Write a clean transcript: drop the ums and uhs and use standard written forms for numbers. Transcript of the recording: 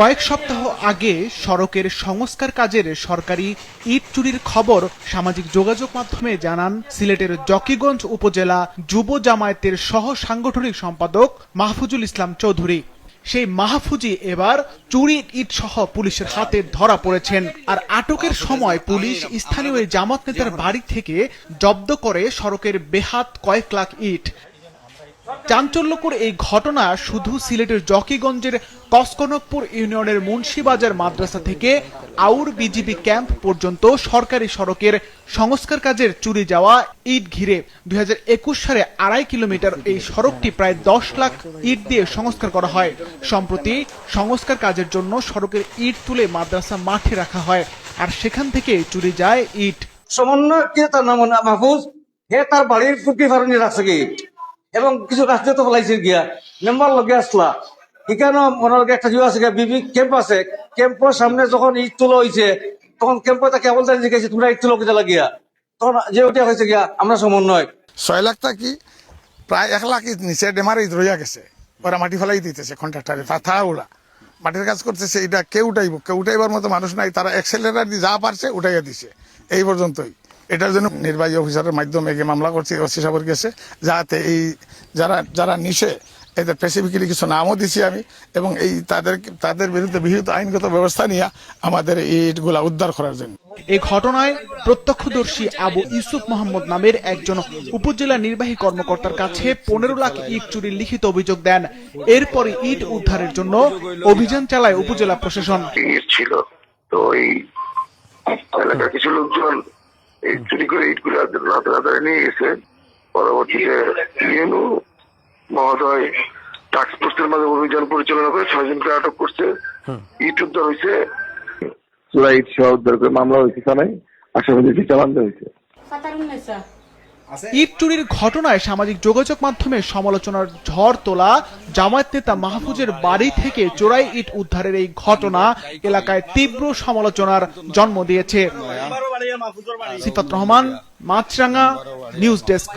কয়েক সপ্তাহ আগে সড়কের সংস্কার কাজের সরকারি ইট চুরির খবর সামাজিক যোগাযোগ মাধ্যমে জানান সিলেটের জকিগঞ্জ উপজেলা যুব জামায়াতের সহ সাংগঠনিক সম্পাদক মাহফুজুল ইসলাম চৌধুরী। সেই মাহফুজি এবার চুরি ইট সহ পুলিশের হাতে ধরা পড়েছেন। আর আটকের সময় পুলিশ স্থানীয় জামাত নেতার বাড়ি থেকে জব্দ করে সড়কের বেহাত কয়েক লাখ ইট। চাঞ্চল্যকর এই ঘটনা শুধু সিলেটের জকিগঞ্জের কসকনকপুর ইউনিয়নের মুন্সিবাজার মাদ্রাসা থেকে আউর বিজিবি ক্যাম্প পর্যন্ত সরকারি সড়কের সংস্কার কাজের চুরি যাওয়া ইট ঘিরে 2021 সালে 2.5 কিলোমিটার এই সড়কটি প্রায় 10 লাখ ইট দিয়ে সংস্কার করা হয়। সম্প্রতি সংস্কার কাজের জন্য সড়কের ইট তুলে মাদ্রাসা মাঠে রাখা হয়, আর সেখান থেকে চুরি যায় ইট। সমন্বয় কে তার নাম মাহফুজ, হে তার বাড়ির ফুটি ফারুনি রাখছে ইট এবং কিছু রাস্তা তো ফলাইছে গিয়া মেম্বার লগে আসলা এখানে মনে লগে একটা জিও আছে বিবি ক্যাম্প আছে। ক্যাম্পের সামনে যখন ইট তুলো হয়েছে তখন ক্যাম্পে তাকে কেবল জিজ্ঞাসা তোমরা ইট তুলো কেটে লাগিয়া, তখন যে ওটা হয়েছে গিয়া আমরা সমন্বয় 6 লাখ টাকি প্রায় 1 লাখ ইট নিচে ডেমারে ইট রইয়া গেছে। ওরা মাটি ফেলাই দিতেছে কন্ট্রাক্টারে, থা ওরা মাটির কাজ করতেছে। এটা কেউ উঠাইবার মতো মানুষ নাই, তারা এক্সেলেটার দিয়ে যা পারছে উঠাইয়া দিছে। এই পর্যন্তই। এটার জন্য নির্বাহী অফিসারের মাধ্যমে মামলা করছি ওসি সাহেবের কাছে, যাতে এই যারা নিশে এদের স্পেসিফিক্যালি কিছু নামও দিছি আমি, এবং এই তাদের বিরুদ্ধে বিহিত আইনগত ব্যবস্থা নিয়ে আমাদের এই ইটগুলা উদ্ধার করার জন্য। এই ঘটনায় প্রত্যক্ষদর্শী আবু ইউসুফ মোহাম্মদ নামের একজন উপজেলা নির্বাহী কর্মকর্তার কাছে 15 লাখ ইট চুরির লিখিত অভিযোগ দেন। এরপরে ইট উদ্ধারের জন্য অভিযান চালায় উপজেলা প্রশাসন। ছিল তো এই এলাকার কিছু লোকজন এই চুরি করে ইটগুলো রাতে নিয়ে গেছে। পরবর্তীতে ইউনু মহোদয় টাস্ক ফোর্সের মাঝে অভিযান পরিচালনা করে 6 জনকে আটক করছে। ইট উদ্ধার হয়েছে, ইট সহ উদ্ধার করে মামলা হয়েছে, থানায় আসামিদেরকে চালান দেওয়া হয়েছে। ইট চুরির ঘটনায় সামাজিক যোগাযোগ মাধ্যমে সমালোচনার ঝড় তোলা জামায়াত নেতা মাহফুজের বাড়ি থেকে চোরাই ইট উদ্ধারের এই ঘটনা এলাকায় তীব্র সমালোচনার জন্ম দিয়েছে। সিফাত রহমান, মাছরাঙ্গা, নিউজ ডেস্ক।